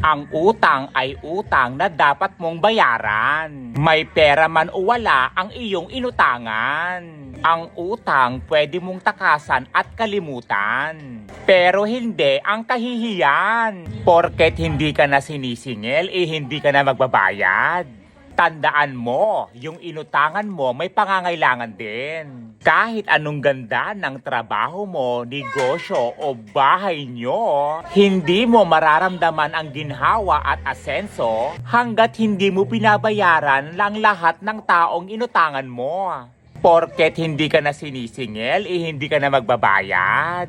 Ang utang ay utang na dapat mong bayaran. May pera man o wala ang iyong inutangan. Ang utang pwede mong takasan at kalimutan. Pero hindi ang kahihiyan. Porket hindi ka na sinisingil, hindi ka na magbabayad. Tandaan mo, yung inutangan mo may pangangailangan din. Kahit anong ganda ng trabaho mo, negosyo o bahay nyo, hindi mo mararamdaman ang ginhawa at asenso hanggat hindi mo binabayaran lang lahat ng taong inutangan mo. Porket hindi ka na sinisingil, hindi ka na magbabayad.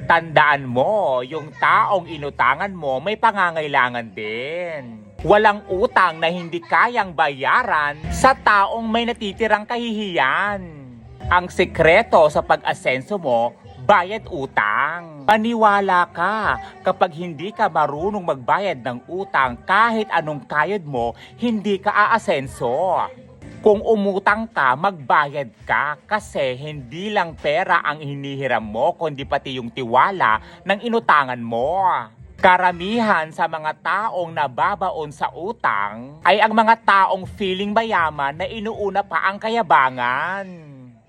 Tandaan mo, yung taong inutangan mo may pangangailangan din. Walang utang na hindi kayang bayaran sa taong may natitirang kahihiyan. Ang sekreto sa pag-asenso mo, bayad utang. Paniwala ka, kapag hindi ka marunong magbayad ng utang kahit anong kayod mo, hindi ka aasenso. Kung umutang ka, magbayad ka kasi hindi lang pera ang hinihiram mo kundi pati yung tiwala ng inutangan mo. Karamihan sa mga taong nababaon sa utang ay ang mga taong feeling mayaman na inuuna pa ang kayabangan.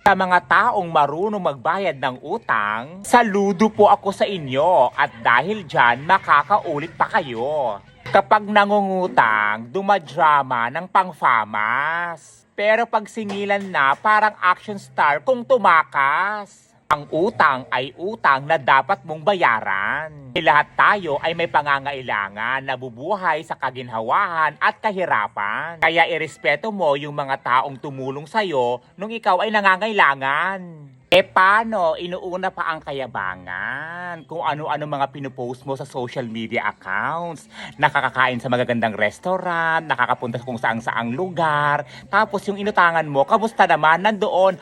Sa mga taong marunong magbayad ng utang, saludo po ako sa inyo at dahil dyan makakaulit pa kayo. Kapag nangungutang, dumadrama ng pangfamas. Pero pag singilan na, parang action star kung tumakas. Ang utang ay utang na dapat mong bayaran. Lahat tayo ay may pangangailangan na bubuhay sa kaginhawahan at kahirapan. Kaya irespeto mo yung mga taong tumulong sa'yo nung ikaw ay nangangailangan. Paano inuuna pa ang kayabangan? Kung ano-ano mga pinupost mo sa social media accounts. Nakakakain sa magagandang restaurant, nakakapunta kung saang-saang lugar. Tapos yung inutangan mo, kamusta naman? Nandoon,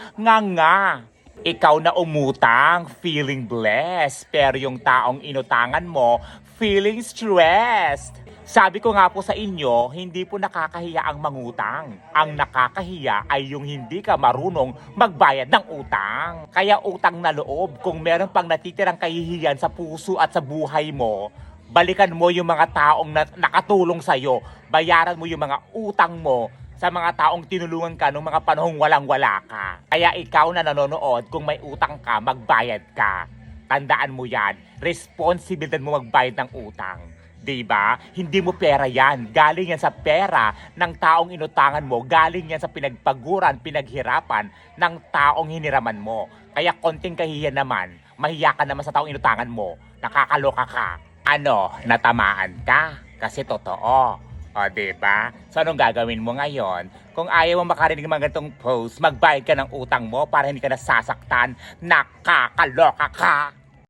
nga. Ikaw na umutang, feeling blessed. Pero yung taong inutangan mo, feeling stressed. Sabi ko nga po sa inyo, hindi po nakakahiya ang mangutang. Ang nakakahiya ay yung hindi ka marunong magbayad ng utang. Kaya utang na loob, kung meron pang natitirang kahihiyan sa puso at sa buhay mo, balikan mo yung mga taong nakatulong sa'yo. Bayaran mo yung mga utang mo sa mga taong tinulungan ka nung mga panahong walang-wala ka. Kaya ikaw na nanonood, kung may utang ka, magbayad ka. Tandaan mo yan, responsibilidad mo magbayad ng utang. Diba? Hindi mo pera yan. Galing yan sa pera ng taong inutangan mo. Galing yan sa pinagpaguran, pinaghirapan ng taong hiniraman mo. Kaya konting kahihiyan naman, mahiya ka naman sa taong inutangan mo. Nakakaloka ka. Ano, natamaan ka? Kasi totoo. O, diba? So, anong gagawin mo ngayon? Kung ayaw mo makarinig ng mga ganitong post, magbayad ka ng utang mo para hindi ka nasasaktan. Nakakaloka ka!